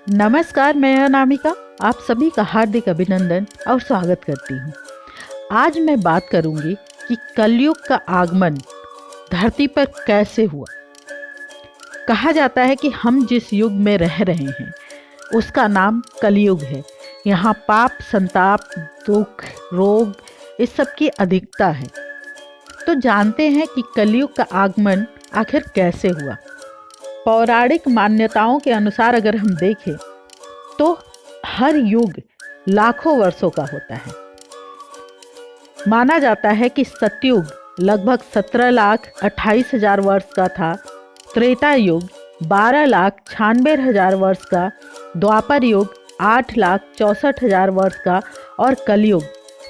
नमस्कार, मैं अनामिका आप सभी का हार्दिक अभिनंदन और स्वागत करती हूँ। आज मैं बात करूँगी कि कलयुग का आगमन धरती पर कैसे हुआ। कहा जाता है कि हम जिस युग में रह रहे हैं उसका नाम कलयुग है। यहाँ पाप, संताप, दुख, रोग इस सब की अधिकता है। तो जानते हैं कि कलयुग का आगमन आखिर कैसे हुआ। पौराणिक मान्यताओं के अनुसार अगर हम देखें तो हर युग लाखों वर्षों का होता है। माना जाता है कि सतयुग लगभग 17,28,000 वर्ष का था, त्रेता युग 12,96,000 वर्ष का, द्वापर युग 8,64,000 वर्ष का और कलयुग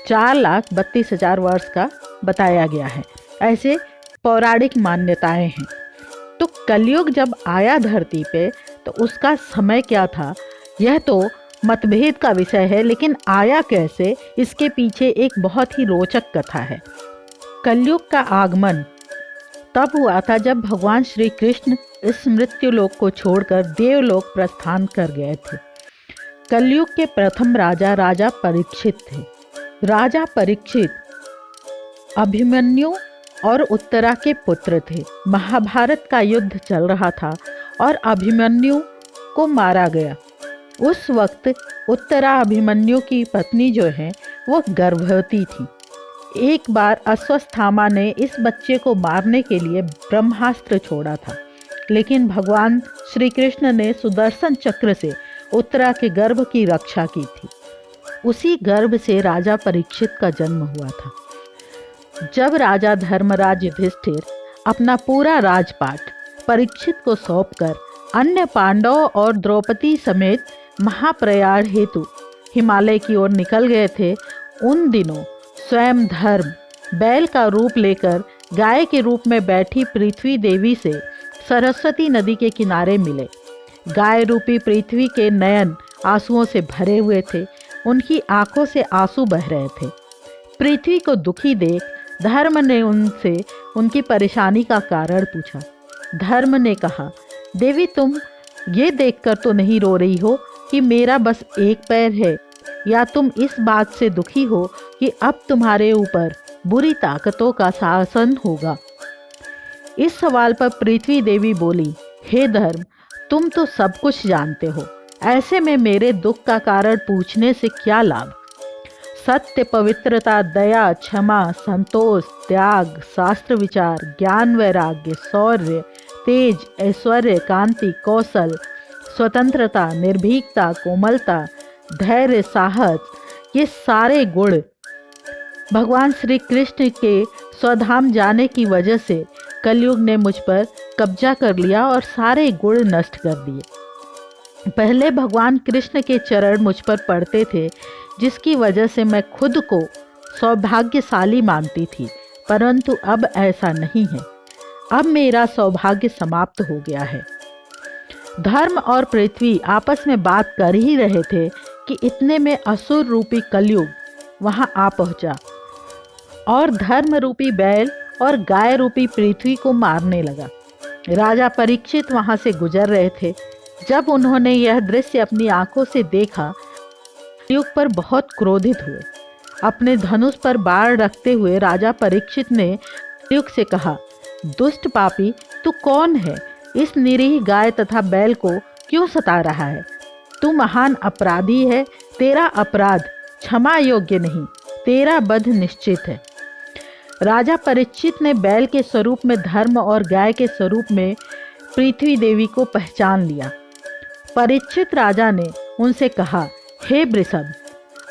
4,32,000 वर्ष का बताया गया है। ऐसे पौराणिक मान्यताएं हैं। तो कलयुग जब आया धरती पे तो उसका समय क्या था, यह तो मतभेद का विषय है, लेकिन आया कैसे इसके पीछे एक बहुत ही रोचक कथा है। कलयुग का आगमन तब हुआ था जब भगवान श्री कृष्ण इस मृत्युलोक को छोड़कर देवलोक प्रस्थान कर गए थे। कलयुग के प्रथम राजा परीक्षित थे। राजा परीक्षित अभिमन्यु और उत्तरा के पुत्र थे। महाभारत का युद्ध चल रहा था और अभिमन्यु को मारा गया। उस वक्त उत्तरा अभिमन्यु की पत्नी जो है वो गर्भवती थी। एक बार अश्वत्थामा ने इस बच्चे को मारने के लिए ब्रह्मास्त्र छोड़ा था, लेकिन भगवान श्री कृष्ण ने सुदर्शन चक्र से उत्तरा के गर्भ की रक्षा की थी। उसी गर्भ से राजा परीक्षित का जन्म हुआ था। जब राजा धर्मराज युधिष्ठिर अपना पूरा राजपाट परीक्षित को सौंपकर अन्य पांडवों और द्रौपदी समेत महाप्रयाण हेतु हिमालय की ओर निकल गए थे, उन दिनों स्वयं धर्म बैल का रूप लेकर गाय के रूप में बैठी पृथ्वी देवी से सरस्वती नदी के किनारे मिले। गाय रूपी पृथ्वी के नयन आंसुओं से भरे हुए थे, उनकी आंखों से आंसू बह रहे थे। पृथ्वी को दुखी देख धर्म ने उनसे उनकी परेशानी का कारण पूछा। धर्म ने कहा, देवी तुम ये देखकर तो नहीं रो रही हो कि मेरा बस एक पैर है, या तुम इस बात से दुखी हो कि अब तुम्हारे ऊपर बुरी ताकतों का शासन होगा। इस सवाल पर पृथ्वी देवी बोली, हे धर्म, तुम तो सब कुछ जानते हो, ऐसे में मेरे दुख का कारण पूछने से क्या लाभ। सत्य, पवित्रता, दया, क्षमा, संतोष, त्याग, शास्त्र विचार, ज्ञान, वैराग्य, शौर्य, तेज, ऐश्वर्य, कांति, कौशल, स्वतंत्रता, निर्भीकता, कोमलता, धैर्य, साहस, ये सारे गुण भगवान श्री कृष्ण के स्वधाम जाने की वजह से कलयुग ने मुझ पर कब्जा कर लिया और सारे गुण नष्ट कर दिए। पहले भगवान कृष्ण के चरण मुझ पर पड़ते थे, जिसकी वजह से मैं खुद को सौभाग्यशाली मानती थी, परंतु अब ऐसा नहीं है। अब मेरा सौभाग्य समाप्त हो गया है। धर्म और पृथ्वी आपस में बात कर ही रहे थे कि इतने में असुर रूपी कलयुग वहां आ पहुंचा और धर्म रूपी बैल और गाय रूपी पृथ्वी को मारने लगा। राजा परीक्षित वहां से गुजर रहे थे। जब उन्होंने यह दृश्य अपनी आंखों से देखा, कलयुग पर बहुत क्रोधित हुए। अपने धनुष पर बाण रखते हुए राजा परीक्षित ने कलयुग से कहा, दुष्ट पापी, तू कौन है? इस निरीह गाय तथा बैल को क्यों सता रहा है? तू महान अपराधी है। तेरा अपराध क्षमा योग्य नहीं, तेरा वध निश्चित है। राजा परीक्षित ने बैल के स्वरूप में धर्म और गाय के स्वरूप में पृथ्वी देवी को पहचान लिया। परीक्षित राजा ने उनसे कहा, हे वृषभ,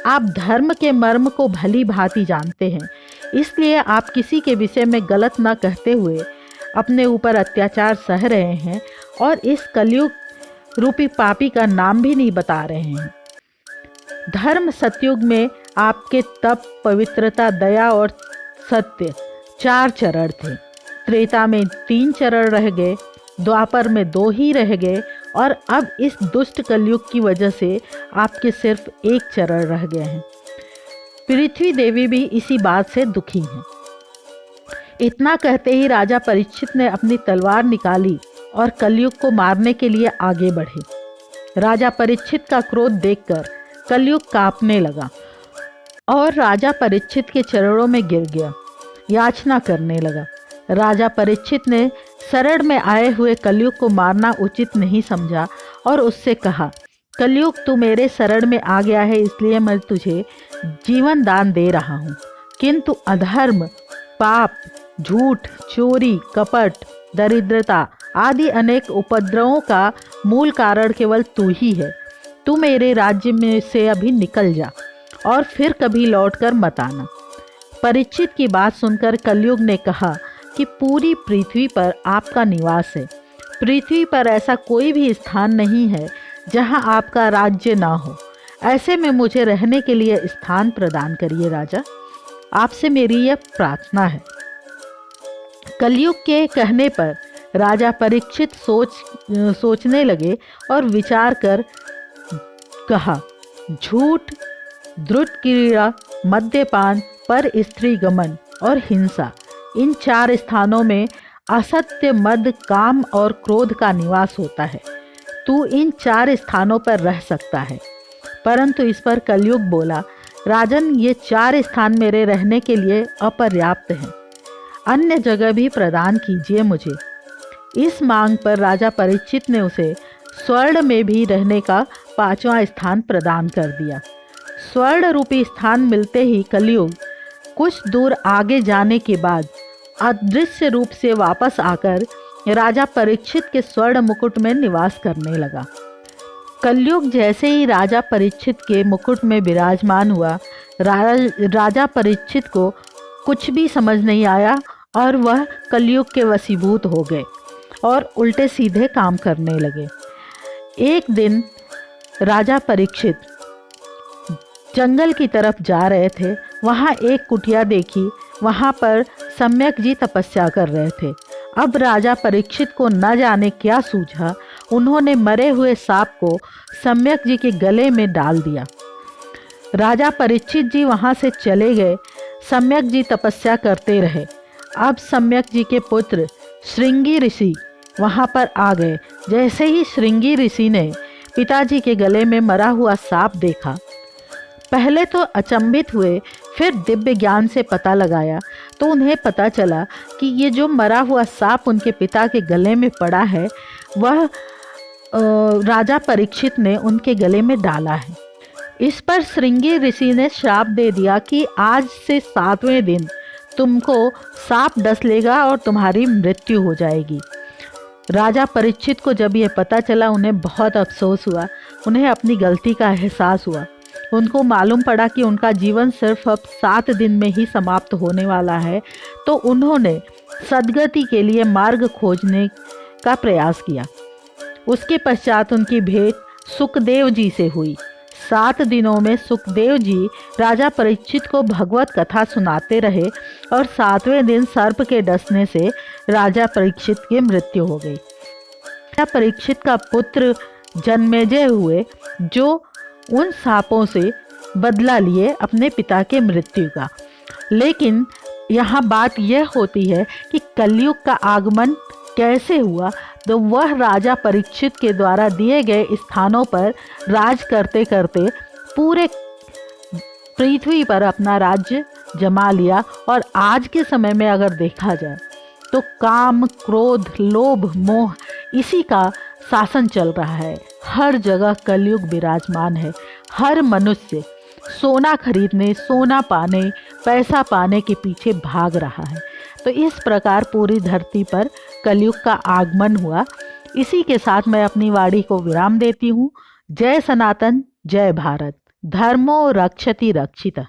आप धर्म के मर्म को भली भांति जानते हैं, इसलिए आप किसी के विषय में गलत न कहते हुए अपने ऊपर अत्याचार सह रहे हैं और इस कलयुग रूपी पापी का नाम भी नहीं बता रहे हैं। धर्म सतयुग में आपके तप, पवित्रता, दया और सत्य 4 चरण थे। त्रेता में 3 चरण रह गए, द्वापर में 2 ही रह गए और अब इस दुष्ट कलयुग की वजह से आपके सिर्फ 1 चरण रह गए हैं। पृथ्वी देवी भी इसी बात से दुखी हैं। इतना कहते ही राजा परीक्षित ने अपनी तलवार निकाली और कलयुग को मारने के लिए आगे बढ़े। राजा परीक्षित का क्रोध देखकर कलयुग कांपने लगा और राजा परीक्षित के चरणों में गिर गया, याचना करने लगा। राजा परीक्षित ने शरण में आए हुए कलयुग को मारना उचित नहीं समझा और उससे कहा, कलयुग तू मेरे शरण में आ गया है, इसलिए मैं तुझे जीवन दान दे रहा हूँ, किंतु अधर्म, पाप, झूठ, चोरी, कपट, दरिद्रता आदि अनेक उपद्रवों का मूल कारण केवल तू ही है। तू मेरे राज्य में से अभी निकल जा और फिर कभी लौटकर मत आना। परीक्षित की बात सुनकर कलयुग ने कहा कि पूरी पृथ्वी पर आपका निवास है। पृथ्वी पर ऐसा कोई भी स्थान नहीं है जहां आपका राज्य ना हो। ऐसे में मुझे रहने के लिए स्थान प्रदान करिए राजा, आपसे मेरी यह प्रार्थना है। कलयुग के कहने पर राजा परीक्षित सोचने लगे और विचार कर कहा, झूठ, द्रुत क्रीड़ा, मद्यपान, पर स्त्री गमन और हिंसा, इन 4 स्थानों में असत्य, मद, काम और क्रोध का निवास होता है। तू इन 4 स्थानों पर रह सकता है। परंतु इस पर कलयुग बोला, राजन, ये 4 स्थान मेरे रहने के लिए अपर्याप्त हैं, अन्य जगह भी प्रदान कीजिए मुझे। इस मांग पर राजा परीक्षित ने उसे स्वर्ण में भी रहने का 5वां स्थान प्रदान कर दिया। स्वर्ण रूपी स्थान मिलते ही कलयुग कुछ दूर आगे जाने के बाद अदृश्य रूप से वापस आकर राजा परीक्षित के स्वर्ण मुकुट में निवास करने लगा। कलयुग जैसे ही राजा परीक्षित के मुकुट में विराजमान हुआ, राजा परीक्षित को कुछ भी समझ नहीं आया और वह कलयुग के वशीभूत हो गए और उल्टे सीधे काम करने लगे। एक दिन राजा परीक्षित जंगल की तरफ जा रहे थे। वहाँ एक कुटिया देखी, वहाँ पर सम्यक जी तपस्या कर रहे थे। अब राजा परीक्षित को न जाने क्या सूझा, उन्होंने मरे हुए सांप को सम्यक जी के गले में डाल दिया। राजा परीक्षित जी वहाँ से चले गए। सम्यक जी तपस्या करते रहे। अब सम्यक जी के पुत्र श्रृंगी ऋषि वहाँ पर आ गए। जैसे ही श्रृंगी ऋषि ने पिताजी के गले में मरा हुआ सांप देखा, पहले तो अचंभित हुए, फिर दिव्य ज्ञान से पता लगाया तो उन्हें पता चला कि ये जो मरा हुआ सांप उनके पिता के गले में पड़ा है, वह राजा परीक्षित ने उनके गले में डाला है। इस पर श्रृंगी ऋषि ने श्राप दे दिया कि आज से 7वें दिन तुमको सांप डस लेगा और तुम्हारी मृत्यु हो जाएगी। राजा परीक्षित को जब यह पता चला, उन्हें बहुत अफसोस हुआ, उन्हें अपनी गलती का एहसास हुआ। उनको मालूम पड़ा कि उनका जीवन सिर्फ अब 7 दिन में ही समाप्त होने वाला है, तो उन्होंने सद्गति के लिए मार्ग खोजने का प्रयास किया। उसके पश्चात उनकी भेंट सुखदेव जी से हुई। 7 दिनों में सुखदेव जी राजा परीक्षित को भगवत कथा सुनाते रहे और 7वें दिन सर्प के डसने से राजा परीक्षित की मृत्यु हो गई। राजा परीक्षित का पुत्र जन्मेजय हुए, जो उन सांपों से बदला लिए अपने पिता के मृत्यु का। लेकिन यहाँ बात यह होती है कि कलयुग का आगमन कैसे हुआ, तो वह राजा परीक्षित के द्वारा दिए गए स्थानों पर राज करते करते पूरे पृथ्वी पर अपना राज्य जमा लिया। और आज के समय में अगर देखा जाए तो काम, क्रोध, लोभ, मोह, इसी का शासन चल रहा है। हर जगह कलयुग विराजमान है। हर मनुष्य सोना खरीदने, सोना पाने, पैसा पाने के पीछे भाग रहा है। तो इस प्रकार पूरी धरती पर कलयुग का आगमन हुआ। इसी के साथ मैं अपनी वाणी को विराम देती हूँ। जय सनातन, जय भारत। धर्मो रक्षति रक्षितः।